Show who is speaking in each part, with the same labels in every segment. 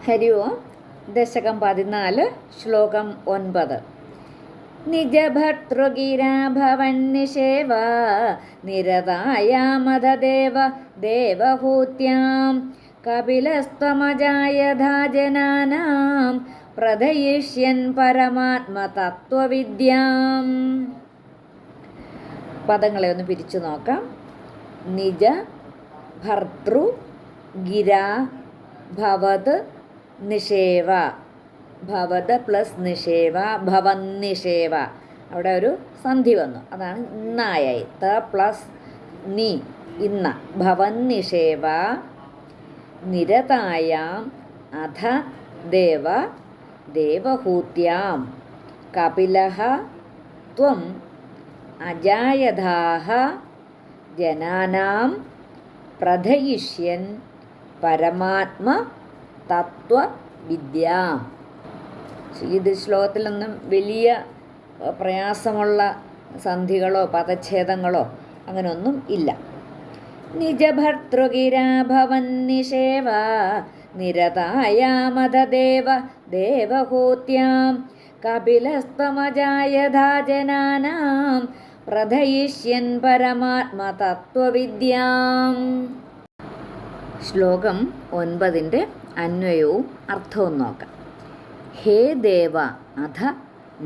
Speaker 1: ഹരി ഓം. ദശകം 14, ശ്ലോകം 9. നിജഭർതൃഗിരാഭവന്നിഷേവ നിരതായാമധദേവ ദേവഹൂത്യാം കപിലസ്ത്വമജായധാജനാനാം പ്രഥയിഷ്യൻ പരമാത്മതത്വവിദ്യാം. പദങ്ങളെ ഒന്ന് പിരിച്ചു നോക്കാം. നിജ ഭർതൃ ഗിരാ ഭവത് നിഷേവ, ഭവത് പ്ലസ് നിഷേവ, ഭവന്നിഷേവ. അവിടെ ഒരു സന്ധി വന്നു, അതാണ് ഇന്നായി. ത പ്ലസ് നി, ഇന്ന. ഭവന്നിഷേവ നിരതായാം അധ ദേവ ദേവഹൂത്യാം കപിലഃ ത്വം അജായധാഃ ജനാനാം പ്രഥയിഷ്യൻ പരമാത്മ തത്വവിദ്യാം. ഇത് ശ്ലോകത്തിലൊന്നും വലിയ പ്രയാസമുള്ള സന്ധികളോ പദച്ഛേദങ്ങളോ അങ്ങനെയൊന്നും ഇല്ല. നിജഭർതൃഗിരാഭവന്നിഷേവ നിരതായാമധദേവ ദേവഹൂത്യാം കപിലസ്ത്വമജായധാജനാനാം പ്രഥയിഷ്യൻ പരമാത്മതത്വവിദ്യാം. ശ്ലോകം 9 അന്വയവും അർത്ഥവും നോക്കാം. ഹേ ദേവ അധ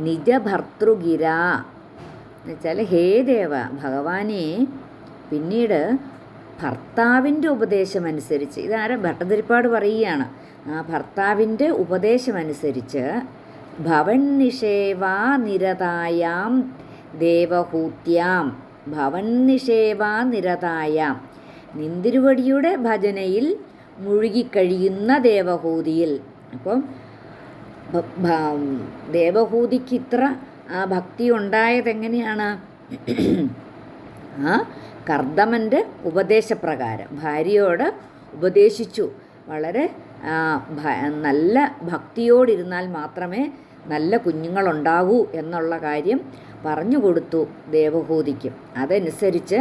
Speaker 1: നിജഭർതൃഗിരാ എന്നുവെച്ചാൽ ഹേ ദേവ ഭഗവാനെ പിന്നീട് ഭർത്താവിൻ്റെ ഉപദേശമനുസരിച്ച്, ഇതാരെ ഭട്ടതിരിപ്പാട് പറയുകയാണ്, ആ ഭർത്താവിൻ്റെ ഉപദേശമനുസരിച്ച് ഭവന്നിഷേവാ നിരതായാം ദേവഹൂത്യാം, ഭവന്നിഷേവാ നിരതായാം നിന്തിരുവടിയുടെ ഭജനയിൽ മുഴുകിക്കഴിയുന്ന ദേവഹൂതിയിൽ. അപ്പം ദേവഹൂതിക്ക് ഇത്ര ആ ഭക്തി ഉണ്ടായതെങ്ങനെയാണ്? ആ കർദമൻ്റെ ഉപദേശപ്രകാരം ഭാര്യയോട് ഉപദേശിച്ചു. വളരെ നല്ല ഭക്തിയോടിരുന്നാൽ മാത്രമേ നല്ല കുഞ്ഞുങ്ങളുണ്ടാകൂ എന്നുള്ള കാര്യം പറഞ്ഞു കൊടുത്തു ദേവഹൂതിക്ക്. അതനുസരിച്ച്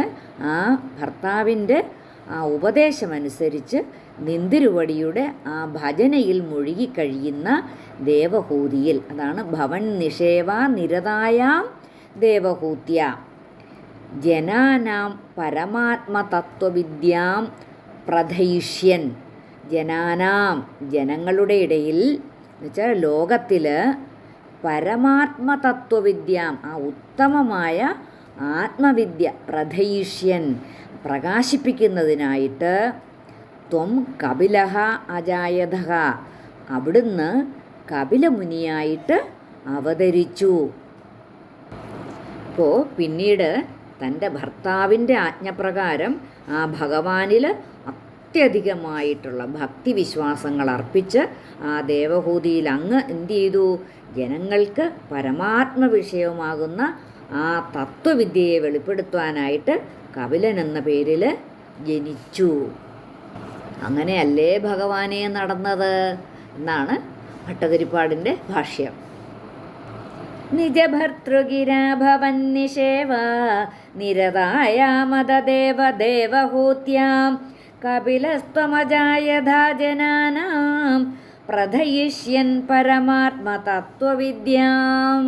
Speaker 1: ആ ഭർത്താവിൻ്റെ ആ ഉപദേശമനുസരിച്ച് നിന്തിരുവടിയുടെ ആ ഭജനയിൽ മുഴുകിക്കഴിയുന്ന ദേവഹൂതിയിൽ, അതാണ് ഭവൻ നിഷേവ നിരതായാം ദേവഹൂത്യ ജനാനാം പരമാത്മതത്വവിദ്യാം പ്രഥയിഷ്യൻ. ജനാനാം ജനങ്ങളുടെ ഇടയിൽ എന്നുവെച്ചാൽ ലോകത്തിൽ പരമാത്മതത്വവിദ്യാം ആ ഉത്തമമായ ആത്മവിദ്യ പ്രഥയിഷ്യൻ പ്രകാശിപ്പിക്കുന്നതിനായിട്ട് ത്വം കപിലഃ അജായധഃ അവിടുന്ന് കപിലമുനിയായിട്ട് അവതരിച്ചു. അപ്പോൾ പിന്നീട് തൻ്റെ ഭർത്താവിൻ്റെ ആജ്ഞപ്രകാരം ആ ഭഗവാനിൽ അത്യധികമായിട്ടുള്ള ഭക്തിവിശ്വാസങ്ങൾ അർപ്പിച്ച് ആ ദേവഹൂതിയിൽ അങ്ങ് എന്തു ചെയ്തു? ജനങ്ങൾക്ക് പരമാത്മ വിഷയമാകുന്ന ആ തത്വവിദ്യയെ വെളിപ്പെടുത്തുവാനായിട്ട് കപിലൻ എന്ന പേരിൽ ജനിച്ചു. അങ്ങനെയല്ലേ ഭഗവാനെ നടന്നത് എന്നാണ് ഭട്ടതിരിപ്പാടിൻ്റെ ഭാഷ്യം. നിജഭർതൃഗിരാഭവന്നിഷേവ നിരതായാമധദേവ ദേവഹൂത്യാം കപിലസ്ത്വമജായധാജനാനാം പ്രഥയിഷ്യൻ പരമാത്മതത്വവിദ്യാം.